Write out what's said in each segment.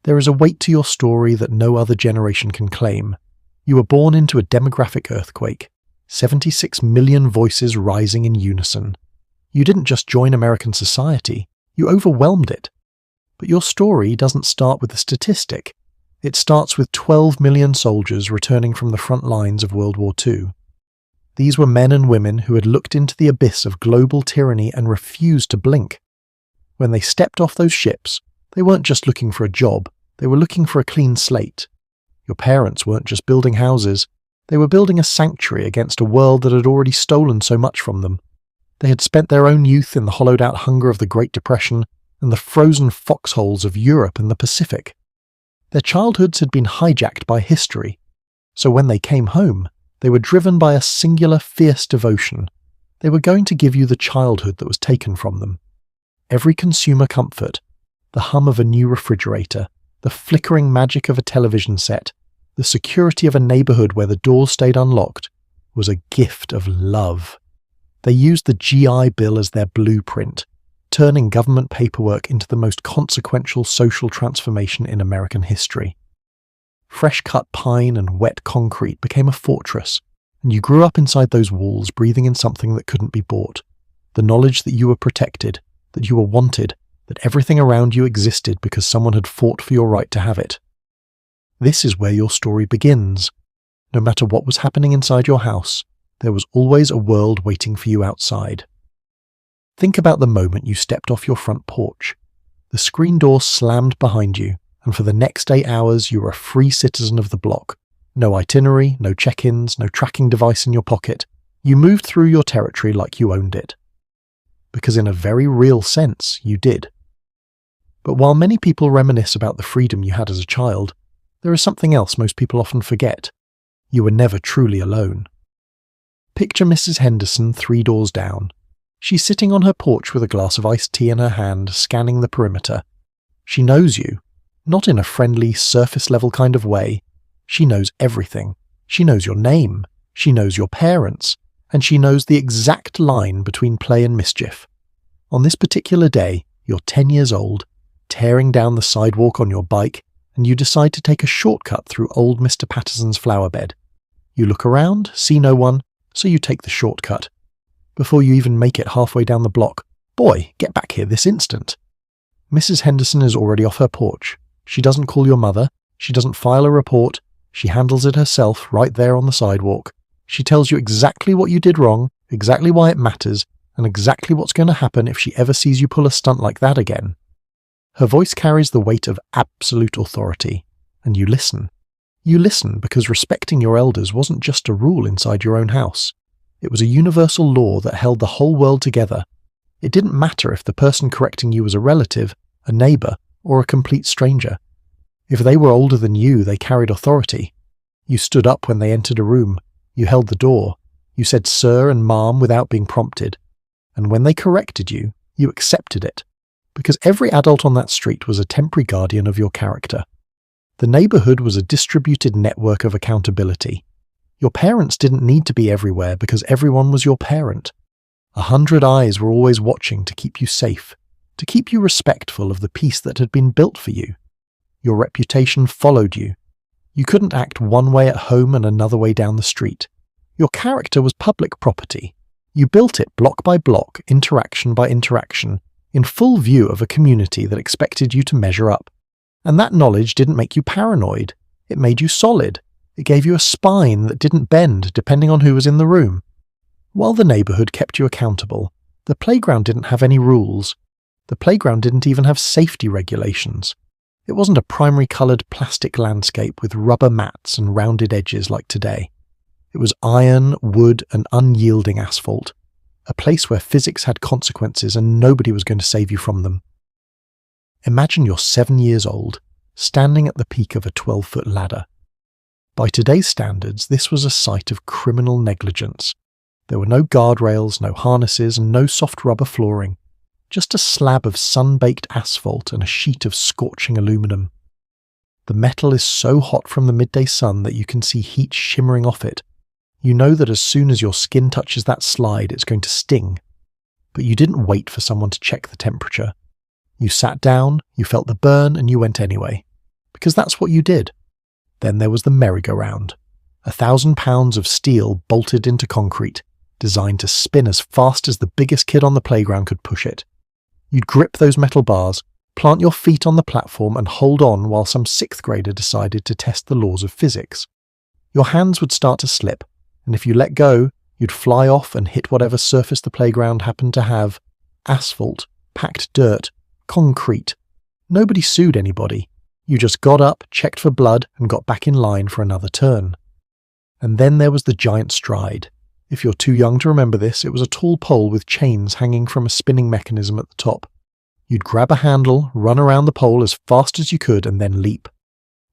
There is a weight to your story that no other generation can claim. You were born into a demographic earthquake, 76 million voices rising in unison. You didn't just join American society, you overwhelmed it. But your story doesn't start with a statistic. It starts with 12 million soldiers returning from the front lines of World War II. These were men and women who had looked into the abyss of global tyranny and refused to blink. When they stepped off those ships, they weren't just looking for a job, they were looking for a clean slate. Your parents weren't just building houses, they were building a sanctuary against a world that had already stolen so much from them. They had spent their own youth in the hollowed-out hunger of the Great Depression and the frozen foxholes of Europe and the Pacific. Their childhoods had been hijacked by history, so when they came home, they were driven by a singular fierce devotion. They were going to give you the childhood that was taken from them. Every consumer comfort, the hum of a new refrigerator, the flickering magic of a television set, the security of a neighbourhood where the doors stayed unlocked, was a gift of love. They used the GI Bill as their blueprint, turning government paperwork into the most consequential social transformation in American history. Fresh-cut pine and wet concrete became a fortress, and you grew up inside those walls breathing in something that couldn't be bought, the knowledge that you were protected, that you were wanted, that everything around you existed because someone had fought for your right to have it. This is where your story begins. No matter what was happening inside your house, there was always a world waiting for you outside. Think about the moment you stepped off your front porch. The screen door slammed behind you, and for the next 8 hours you were a free citizen of the block. No itinerary, no check-ins, no tracking device in your pocket. You moved through your territory like you owned it. Because in a very real sense, you did. But while many people reminisce about the freedom you had as a child, there is something else most people often forget. You were never truly alone. Picture Mrs. Henderson 3 doors down. She's sitting on her porch with a glass of iced tea in her hand, scanning the perimeter. She knows you, not in a friendly, surface-level kind of way. She knows everything. She knows your name. She knows your parents. And she knows the exact line between play and mischief. On this particular day, you're 10 years old, tearing down the sidewalk on your bike, and you decide to take a shortcut through old Mr. Patterson's flower bed. You look around, see no one, so you take the shortcut. Before you even make it halfway down the block, "Boy, get back here this instant." Mrs. Henderson is already off her porch. She doesn't call your mother, she doesn't file a report, she handles it herself right there on the sidewalk. She tells you exactly what you did wrong, exactly why it matters, and exactly what's going to happen if she ever sees you pull a stunt like that again. Her voice carries the weight of absolute authority, and you listen. You listen because respecting your elders wasn't just a rule inside your own house. It was a universal law that held the whole world together. It didn't matter if the person correcting you was a relative, a neighbour, or a complete stranger. If they were older than you, they carried authority. You stood up when they entered a room. You held the door. You said sir and ma'am without being prompted. And when they corrected you, you accepted it. Because every adult on that street was a temporary guardian of your character. The neighbourhood was a distributed network of accountability. Your parents didn't need to be everywhere because everyone was your parent. 100 eyes were always watching to keep you safe, to keep you respectful of the peace that had been built for you. Your reputation followed you. You couldn't act one way at home and another way down the street. Your character was public property. You built it block by block, interaction by interaction, in full view of a community that expected you to measure up. And that knowledge didn't make you paranoid. It made you solid. It gave you a spine that didn't bend depending on who was in the room. While the neighbourhood kept you accountable, the playground didn't have any rules. The playground didn't even have safety regulations. It wasn't a primary coloured plastic landscape with rubber mats and rounded edges like today. It was iron, wood and unyielding asphalt, a place where physics had consequences and nobody was going to save you from them. Imagine you're 7 years old, standing at the peak of a 12-foot ladder. By today's standards, this was a site of criminal negligence. There were no guardrails, no harnesses, and no soft rubber flooring. Just a slab of sun-baked asphalt and a sheet of scorching aluminum. The metal is so hot from the midday sun that you can see heat shimmering off it. You know that as soon as your skin touches that slide, it's going to sting. But you didn't wait for someone to check the temperature. You sat down, you felt the burn, and you went anyway. because that's what you did. Then there was the merry-go-round, 1,000 pounds of steel bolted into concrete, designed to spin as fast as the biggest kid on the playground could push it. You'd grip those metal bars, plant your feet on the platform and hold on while some 6th grader decided to test the laws of physics. Your hands would start to slip, and if you let go, you'd fly off and hit whatever surface the playground happened to have: asphalt, packed dirt, concrete. Nobody sued anybody. You just got up, checked for blood, and got back in line for another turn. And then there was the giant stride. If you're too young to remember this, it was a tall pole with chains hanging from a spinning mechanism at the top. You'd grab a handle, run around the pole as fast as you could, and then leap.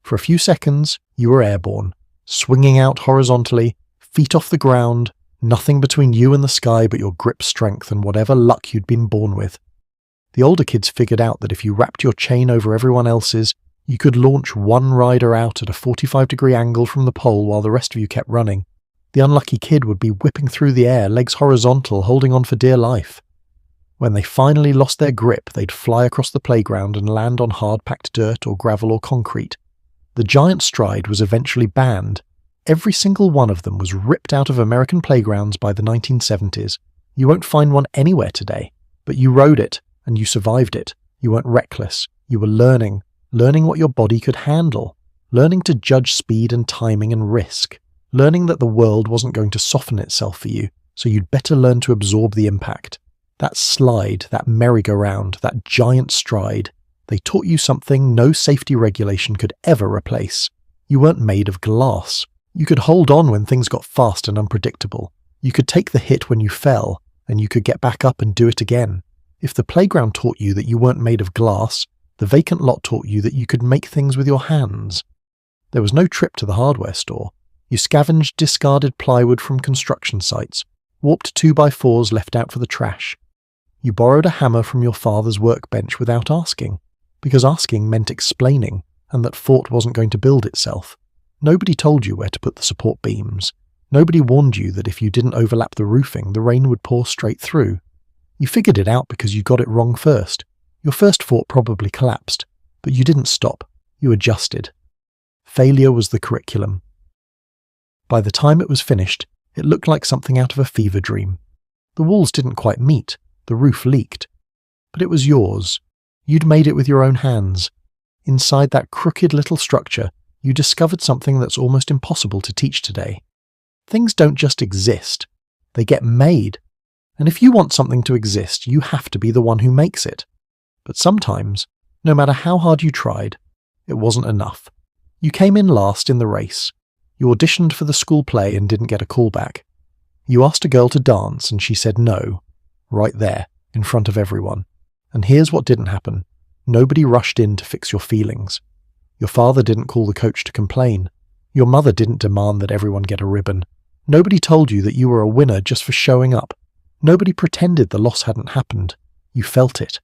For a few seconds, you were airborne, swinging out horizontally, feet off the ground, nothing between you and the sky but your grip strength and whatever luck you'd been born with. The older kids figured out that if you wrapped your chain over everyone else's, you could launch one rider out at a 45-degree angle from the pole while the rest of you kept running. The unlucky kid would be whipping through the air, legs horizontal, holding on for dear life. When they finally lost their grip, they'd fly across the playground and land on hard-packed dirt or gravel or concrete. The giant stride was eventually banned. Every single one of them was ripped out of American playgrounds by the 1970s. You won't find one anywhere today, but you rode it, and you survived it. You weren't reckless. You were learning what your body could handle, learning to judge speed and timing and risk, learning that the world wasn't going to soften itself for you, so you'd better learn to absorb the impact. That slide, that merry-go-round, that giant stride, they taught you something no safety regulation could ever replace. You weren't made of glass. You could hold on when things got fast and unpredictable. You could take the hit when you fell, and you could get back up and do it again. If the playground taught you that you weren't made of glass, the vacant lot taught you that you could make things with your hands. There was no trip to the hardware store. You scavenged discarded plywood from construction sites, warped 2x4s left out for the trash. You borrowed a hammer from your father's workbench without asking, because asking meant explaining, and that fort wasn't going to build itself. Nobody told you where to put the support beams. Nobody warned you that if you didn't overlap the roofing, the rain would pour straight through. You figured it out because you got it wrong first. Your first fort probably collapsed, but you didn't stop. You adjusted. Failure was the curriculum. By the time it was finished, it looked like something out of a fever dream. The walls didn't quite meet, the roof leaked. But it was yours. You'd made it with your own hands. Inside that crooked little structure, you discovered something that's almost impossible to teach today. Things don't just exist. They get made. And if you want something to exist, you have to be the one who makes it. But sometimes, no matter how hard you tried, it wasn't enough. You came in last in the race. You auditioned for the school play and didn't get a call back. You asked a girl to dance and she said no, right there, in front of everyone. And here's what didn't happen. Nobody rushed in to fix your feelings. Your father didn't call the coach to complain. Your mother didn't demand that everyone get a ribbon. Nobody told you that you were a winner just for showing up. Nobody pretended the loss hadn't happened. You felt it.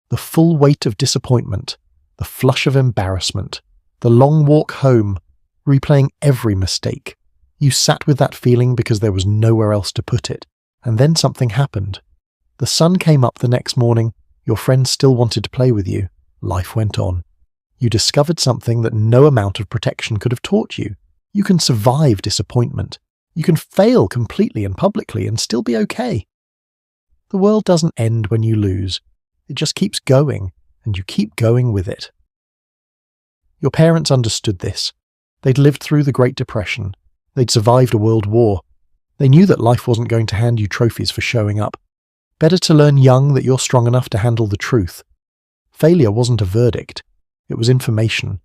The full weight of disappointment, the flush of embarrassment, the long walk home, replaying every mistake. You sat with that feeling because there was nowhere else to put it. And then something happened. The sun came up the next morning. Your friends still wanted to play with you. Life went on. You discovered something that no amount of protection could have taught you. You can survive disappointment. You can fail completely and publicly and still be okay. The world doesn't end when you lose. It just keeps going, and you keep going with it. Your parents understood this. They'd lived through the Great Depression. They'd survived a world war. They knew that life wasn't going to hand you trophies for showing up. Better to learn young that you're strong enough to handle the truth. Failure wasn't a verdict. It was information.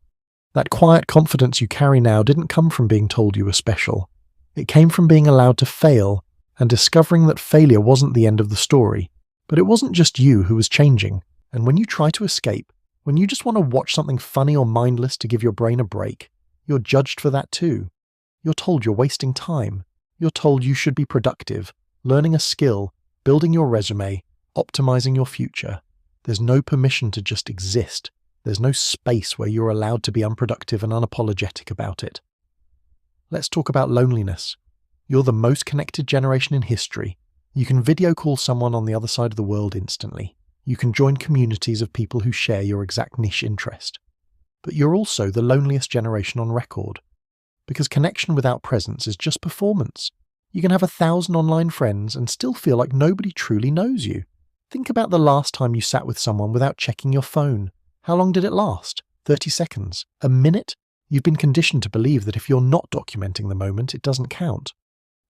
That quiet confidence you carry now didn't come from being told you were special. It came from being allowed to fail and discovering that failure wasn't the end of the story. But it wasn't just you who was changing. And when you try to escape, when you just want to watch something funny or mindless to give your brain a break, you're judged for that too. You're told you're wasting time. You're told you should be productive, learning a skill, building your resume, optimizing your future. There's no permission to just exist. There's no space where you're allowed to be unproductive and unapologetic about it. Let's talk about loneliness. You're the most connected generation in history. You can video call someone on the other side of the world instantly. You can join communities of people who share your exact niche interest. But you're also the loneliest generation on record. Because connection without presence is just performance. You can have 1,000 online friends and still feel like nobody truly knows you. Think about the last time you sat with someone without checking your phone. How long did it last? 30 seconds? A minute? You've been conditioned to believe that if you're not documenting the moment, it doesn't count.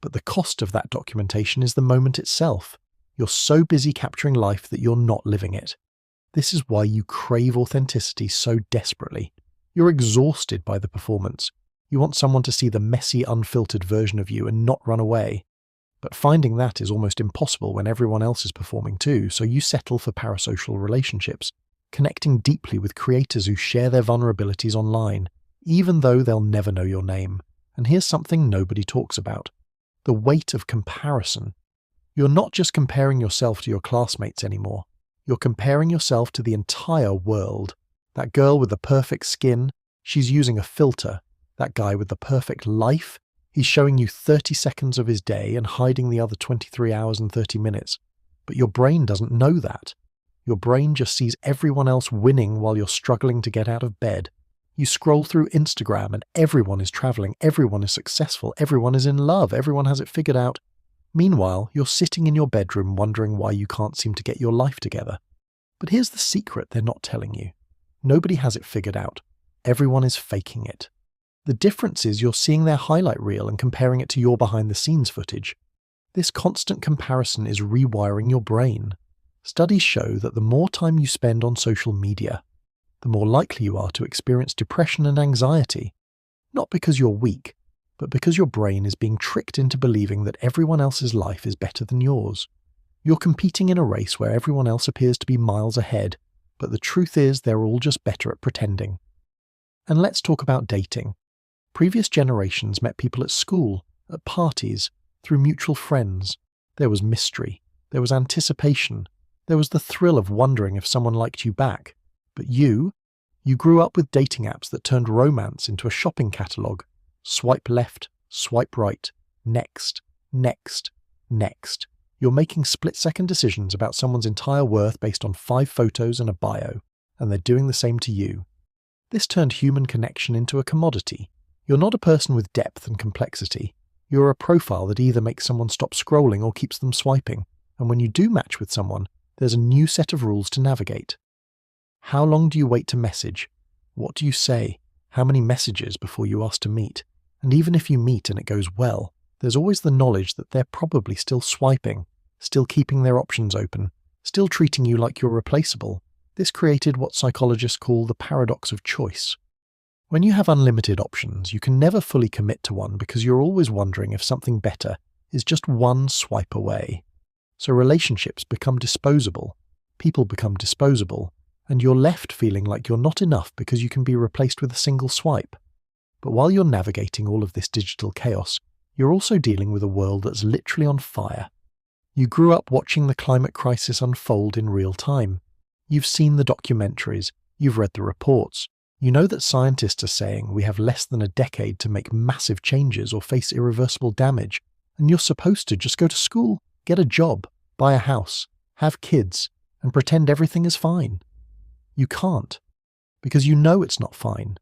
But the cost of that documentation is the moment itself. You're so busy capturing life that you're not living it. This is why you crave authenticity so desperately. You're exhausted by the performance. You want someone to see the messy, unfiltered version of you and not run away. But finding that is almost impossible when everyone else is performing too, so you settle for parasocial relationships, connecting deeply with creators who share their vulnerabilities online, even though they'll never know your name. And here's something nobody talks about: the weight of comparison. You're not just comparing yourself to your classmates anymore. You're comparing yourself to the entire world. That girl with the perfect skin, she's using a filter. That guy with the perfect life, he's showing you 30 seconds of his day and hiding the other 23 hours and 30 minutes. But your brain doesn't know that. Your brain just sees everyone else winning while you're struggling to get out of bed. You scroll through Instagram and everyone is traveling, everyone is successful, everyone is in love, everyone has it figured out. Meanwhile, you're sitting in your bedroom wondering why you can't seem to get your life together. But here's the secret they're not telling you. Nobody has it figured out. Everyone is faking it. The difference is you're seeing their highlight reel and comparing it to your behind-the-scenes footage. This constant comparison is rewiring your brain. Studies show that the more time you spend on social media, the more likely you are to experience depression and anxiety. Not because you're weak, but because your brain is being tricked into believing that everyone else's life is better than yours. You're competing in a race where everyone else appears to be miles ahead, but the truth is they're all just better at pretending. And let's talk about dating. Previous generations met people at school, at parties, through mutual friends. There was mystery. There was anticipation. There was the thrill of wondering if someone liked you back. But you grew up with dating apps that turned romance into a shopping catalogue. Swipe left, swipe right, next, next, next. You're making split-second decisions about someone's entire worth based on 5 photos and a bio, and they're doing the same to you. This turned human connection into a commodity. You're not a person with depth and complexity. You're a profile that either makes someone stop scrolling or keeps them swiping. And when you do match with someone, there's a new set of rules to navigate. How long do you wait to message? What do you say? How many messages before you ask to meet? And even if you meet and it goes well, there's always the knowledge that they're probably still swiping, still keeping their options open, still treating you like you're replaceable. This created what psychologists call the paradox of choice. When you have unlimited options, you can never fully commit to one because you're always wondering if something better is just one swipe away. So relationships become disposable, people become disposable, and you're left feeling like you're not enough because you can be replaced with a single swipe. But while you're navigating all of this digital chaos, you're also dealing with a world that's literally on fire. You grew up watching the climate crisis unfold in real time. You've seen the documentaries, you've read the reports. You know that scientists are saying we have less than a decade to make massive changes or face irreversible damage, and you're supposed to just go to school, get a job, buy a house, have kids, and pretend everything is fine. You can't, because you know it's not fine.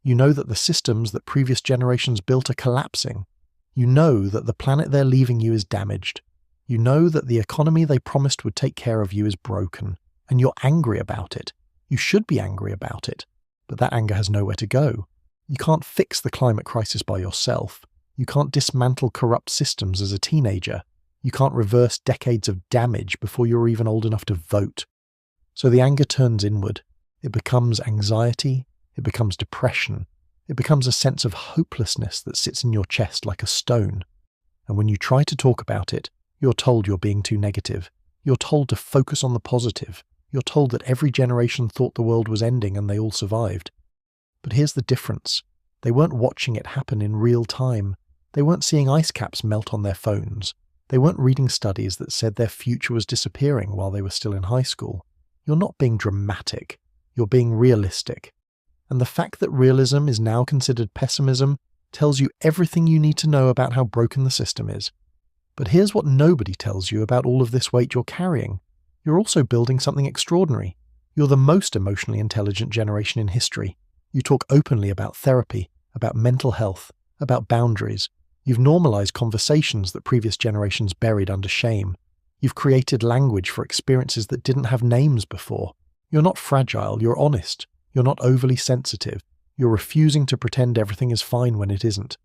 You know that the systems that previous generations built are collapsing. You know that the planet they're leaving you is damaged. You know that the economy they promised would take care of you is broken, and you're angry about it. You should be angry about it. But that anger has nowhere to go. You can't fix the climate crisis by yourself. You can't dismantle corrupt systems as a teenager. You can't reverse decades of damage before you're even old enough to vote. So the anger turns inward. It becomes anxiety. It becomes depression. It becomes a sense of hopelessness that sits in your chest like a stone. And when you try to talk about it, you're told you're being too negative. You're told to focus on the positive. You're told that every generation thought the world was ending and they all survived. But here's the difference. They weren't watching it happen in real time. They weren't seeing ice caps melt on their phones. They weren't reading studies that said their future was disappearing while they were still in high school. You're not being dramatic. You're being realistic. And the fact that realism is now considered pessimism tells you everything you need to know about how broken the system is. But here's what nobody tells you about all of this weight you're carrying. You're also building something extraordinary. You're the most emotionally intelligent generation in history. You talk openly about therapy, about mental health, about boundaries. You've normalized conversations that previous generations buried under shame. You've created language for experiences that didn't have names before. You're not fragile, you're honest. You're not overly sensitive. You're refusing to pretend everything is fine when it isn't.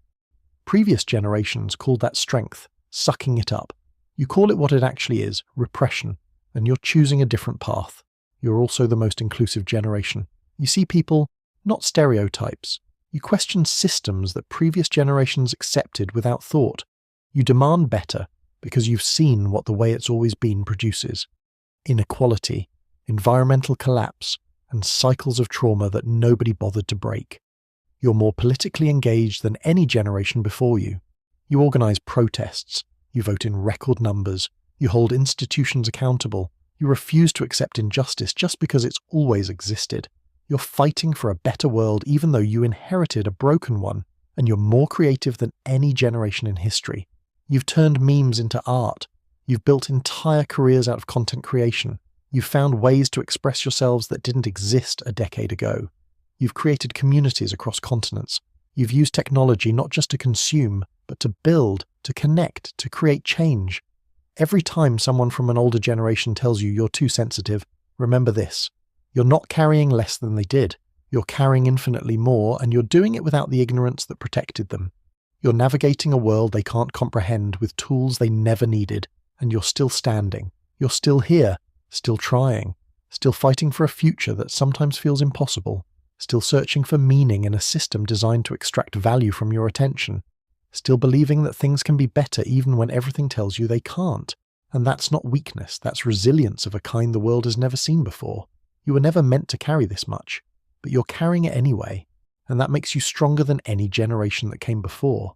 Previous generations called that strength, sucking it up. You call it what it actually is, repression, and you're choosing a different path. You're also the most inclusive generation. You see people, not stereotypes. You question systems that previous generations accepted without thought. You demand better because you've seen what the way it's always been produces. Inequality, environmental collapse, and cycles of trauma that nobody bothered to break. You're more politically engaged than any generation before you. You organize protests. You vote in record numbers. You hold institutions accountable. You refuse to accept injustice just because it's always existed. You're fighting for a better world even though you inherited a broken one, and you're more creative than any generation in history. You've turned memes into art. You've built entire careers out of content creation. You've found ways to express yourselves that didn't exist a decade ago. You've created communities across continents. You've used technology not just to consume, but to build, to connect, to create change. Every time someone from an older generation tells you you're too sensitive, remember this. You're not carrying less than they did. You're carrying infinitely more, and you're doing it without the ignorance that protected them. You're navigating a world they can't comprehend with tools they never needed, and you're still standing. You're still here, still trying, still fighting for a future that sometimes feels impossible, still searching for meaning in a system designed to extract value from your attention, still believing that things can be better even when everything tells you they can't. And that's not weakness, that's resilience of a kind the world has never seen before. You were never meant to carry this much, but you're carrying it anyway, and that makes you stronger than any generation that came before.